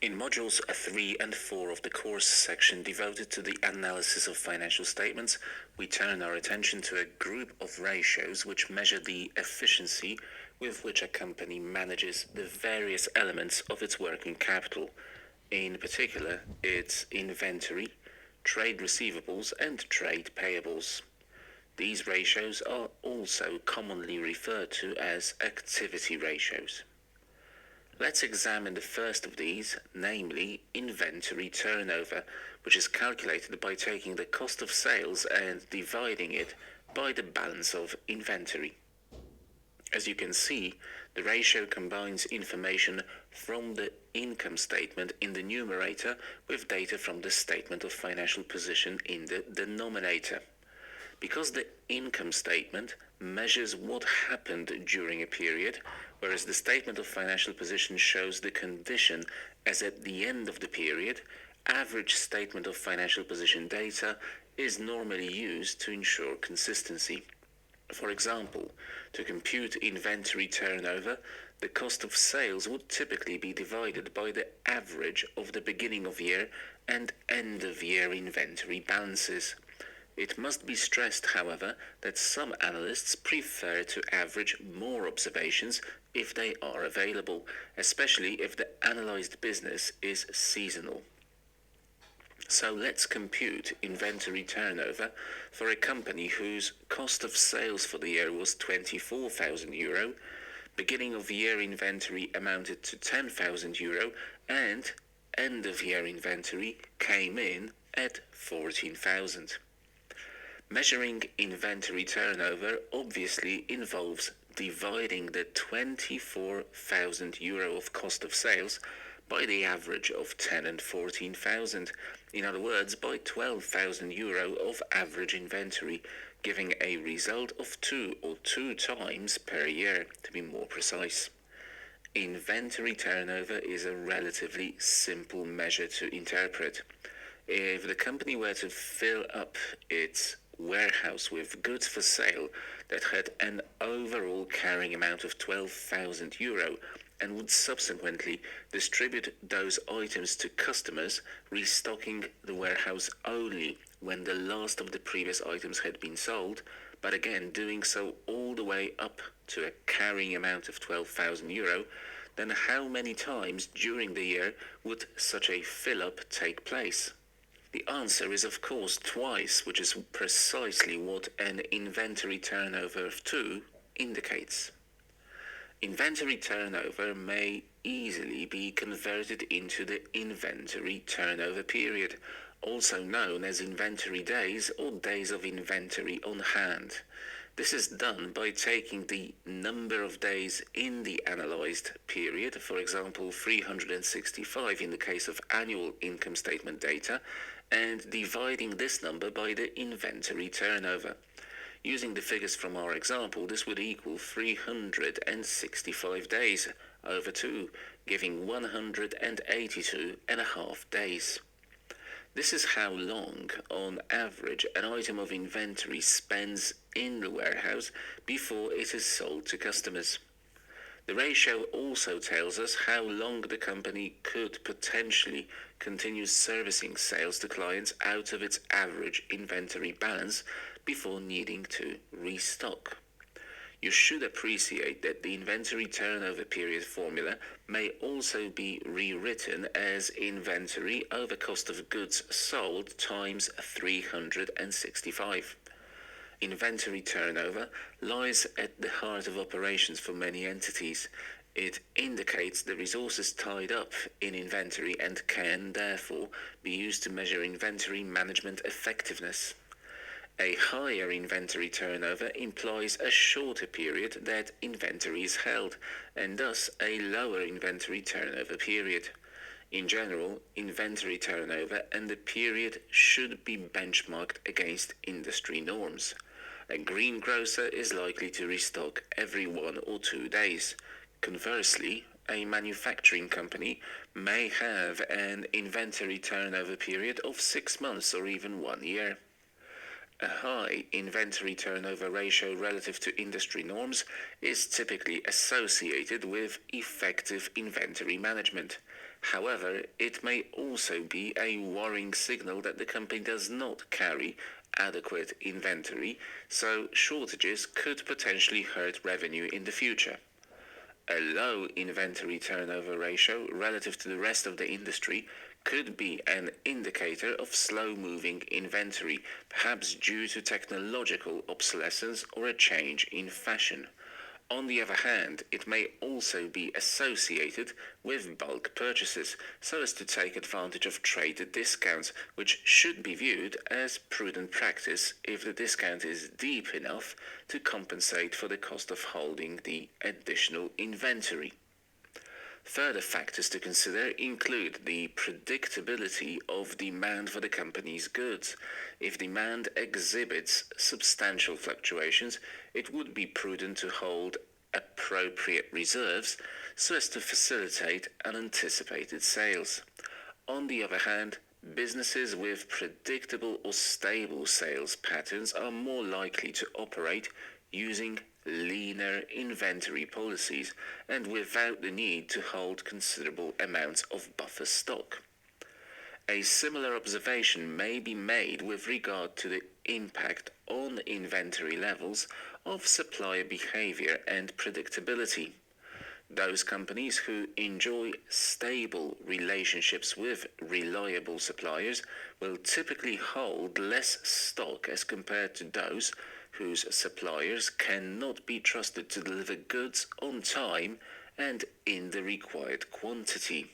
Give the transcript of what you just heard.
In modules 3 and 4 of the course section devoted to the analysis of financial statements, we turn our attention to a group of ratios which measure the efficiency with which a company manages the various elements of its working capital, in particular its inventory, trade receivables, and trade payables. These ratios are also commonly referred to as activity ratios. Let's examine the first of these, namely inventory turnover, which is calculated by taking the cost of sales and dividing it by the balance of inventory. As you can see, the ratio combines information from the income statement in the numerator with data from the statement of financial position in the denominator. Because the income statement measures what happened during a period, whereas the statement of financial position shows the condition as at the end of the period, average statement of financial position data is normally used to ensure consistency. For example, to compute inventory turnover, the cost of sales would typically be divided by the average of the beginning of year and end of year inventory balances. It must be stressed, however, that some analysts prefer to average more observations if they are available, especially if the analyzed business is seasonal. So let's compute inventory turnover for a company whose cost of sales for the year was €24,000, beginning of year inventory amounted to €10,000, and end of year inventory came in at €14,000. Measuring inventory turnover obviously involves dividing the €24,000 of cost of sales by the average of 10 and 14,000, in other words, by €12,000 of average inventory, giving a result of 2 or 2 times per year, to be more precise. Inventory turnover is a relatively simple measure to interpret. If the company were to fill up its warehouse with goods for sale that had an overall carrying amount of €12,000 and would subsequently distribute those items to customers, restocking the warehouse only when the last of the previous items had been sold, but again doing so all the way up to a carrying amount of €12,000, then how many times during the year would such a fill-up take place? The answer is of course twice, which is precisely what an inventory turnover of 2 indicates. Inventory turnover may easily be converted into the inventory turnover period, also known as inventory days or days of inventory on hand. This is done by taking the number of days in the analyzed period, for example 365 in the case of annual income statement data, and dividing this number by the inventory turnover. Using the figures from our example, this would equal 365 days over 2, giving 182.5 days. This is how long, on average, an item of inventory spends in the warehouse before it is sold to customers. The ratio also tells us how long the company could potentially continue servicing sales to clients out of its average inventory balance before needing to restock. You should appreciate that the inventory turnover period formula may also be rewritten as inventory over cost of goods sold times 365. Inventory turnover lies at the heart of operations for many entities. It indicates the resources tied up in inventory and can, therefore, be used to measure inventory management effectiveness. A higher inventory turnover implies a shorter period that inventory is held, and thus a lower inventory turnover period. In general, inventory turnover and the period should be benchmarked against industry norms. A greengrocer is likely to restock every 1 or 2 days. Conversely, a manufacturing company may have an inventory turnover period of 6 months or even 1 year. A high inventory turnover ratio relative to industry norms is typically associated with effective inventory management. However, it may also be a worrying signal that the company does not carry adequate inventory, so shortages could potentially hurt revenue in the future. A low inventory turnover ratio relative to the rest of the industry could be an indicator of slow-moving inventory, perhaps due to technological obsolescence or a change in fashion. On the other hand, it may also be associated with bulk purchases, so as to take advantage of trade discounts, which should be viewed as prudent practice if the discount is deep enough to compensate for the cost of holding the additional inventory. Further factors to consider include the predictability of demand for the company's goods. If demand exhibits substantial fluctuations, it would be prudent to hold appropriate reserves so as to facilitate unanticipated sales. On the other hand, businesses with predictable or stable sales patterns are more likely to operate using leaner inventory policies and without the need to hold considerable amounts of buffer stock. A similar observation may be made with regard to the impact on inventory levels of supplier behavior and predictability. Those companies who enjoy stable relationships with reliable suppliers will typically hold less stock as compared to those whose suppliers cannot be trusted to deliver goods on time and in the required quantity.